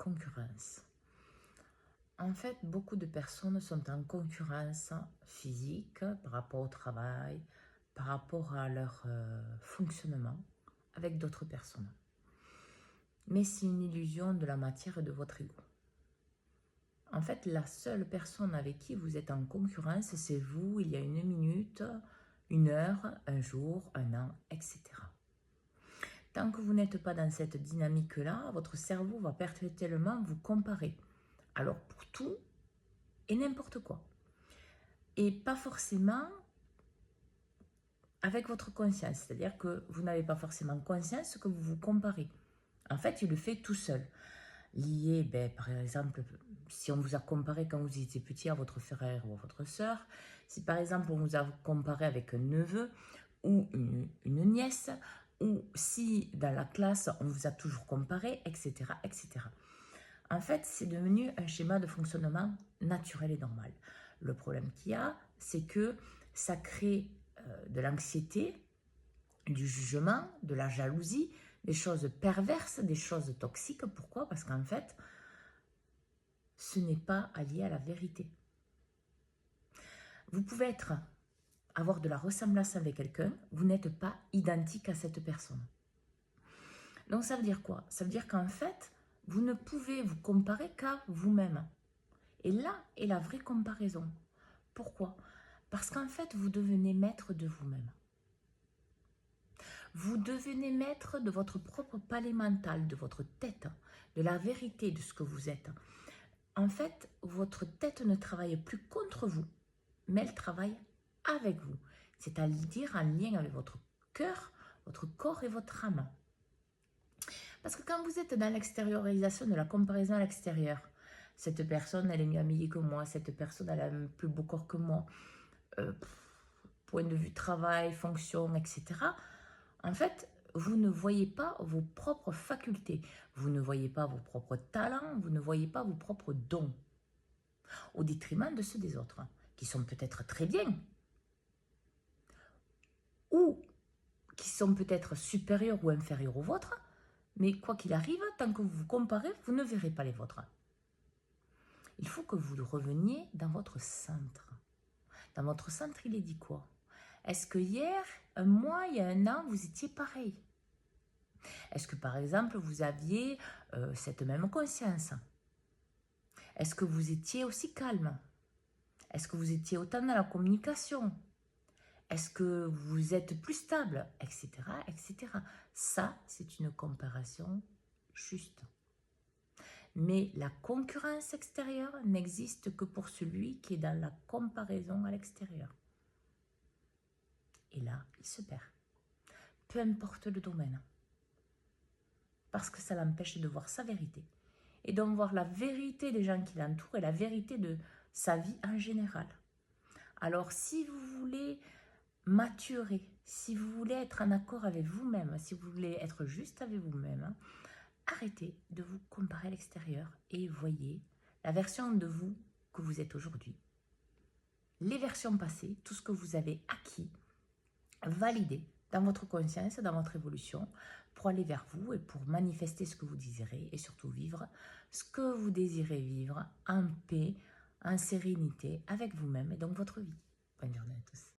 concurrence. En fait, beaucoup de personnes sont en concurrence physique par rapport au travail, par rapport à leur fonctionnement avec d'autres personnes. Mais c'est une illusion de la matière et de votre ego. En fait, la seule personne avec qui vous êtes en concurrence, c'est vous, il y a une minute, une heure, un jour, un an, etc. Tant que vous n'êtes pas dans cette dynamique-là, votre cerveau va perpétuellement vous comparer. Alors pour tout et n'importe quoi. Et pas forcément avec votre conscience. C'est-à-dire que vous n'avez pas forcément conscience que vous vous comparez. En fait, il le fait tout seul. Lié, par exemple, si on vous a comparé quand vous étiez petit à votre frère ou à votre soeur, si par exemple on vous a comparé avec un neveu ou une nièce, ou si dans la classe on vous a toujours comparé, etc. etc. En fait, c'est devenu un schéma de fonctionnement naturel et normal. Le problème qu'il y a, c'est que ça crée de l'anxiété, du jugement, de la jalousie, des choses perverses, des choses toxiques. Pourquoi? Parce qu'en fait, ce n'est pas allié à la vérité. Vous pouvez avoir de la ressemblance avec quelqu'un, vous n'êtes pas identique à cette personne. Donc ça veut dire quoi? Ça veut dire qu'en fait, vous ne pouvez vous comparer qu'à vous-même. Et là est la vraie comparaison. Pourquoi? Parce qu'en fait, vous devenez maître de vous-même. Vous devenez maître de votre propre palais mental, de votre tête, de la vérité de ce que vous êtes. En fait, votre tête ne travaille plus contre vous, mais elle travaille avec vous. C'est-à-dire en lien avec votre cœur, votre corps et votre âme. Parce que quand vous êtes dans l'extériorisation de la comparaison à l'extérieur, cette personne, elle est mieux habillée que moi, cette personne, elle a un plus beau corps que moi, point de vue travail, fonction, etc. En fait, vous ne voyez pas vos propres facultés, vous ne voyez pas vos propres talents, vous ne voyez pas vos propres dons, au détriment de ceux des autres, qui sont peut-être très bien, ou qui sont peut-être supérieurs ou inférieurs aux vôtres, mais quoi qu'il arrive, tant que vous vous comparez, vous ne verrez pas les vôtres. Il faut que vous reveniez dans votre centre. Dans votre centre, il est dit quoi? Est-ce que hier, un mois, il y a un an, vous étiez pareil? Est-ce que par exemple, vous aviez cette même conscience? Est-ce que vous étiez aussi calme? Est-ce que vous étiez autant dans la communication? Est-ce que vous êtes plus stable? Etc. etc. Ça, c'est une comparaison juste. Mais la concurrence extérieure n'existe que pour celui qui est dans la comparaison à l'extérieur. Et là, il se perd. Peu importe le domaine. Parce que ça l'empêche de voir sa vérité. Et de voir la vérité des gens qui l'entourent et la vérité de sa vie en général. Alors, si vous voulez maturer, si vous voulez être en accord avec vous-même, si vous voulez être juste avec vous-même, arrêtez de vous comparer à l'extérieur et voyez la version de vous que vous êtes aujourd'hui. Les versions passées, tout ce que vous avez acquis, validez dans votre conscience, dans votre évolution, pour aller vers vous et pour manifester ce que vous désirez et surtout vivre ce que vous désirez vivre en paix, en sérénité avec vous-même et donc votre vie. Bonne journée à tous.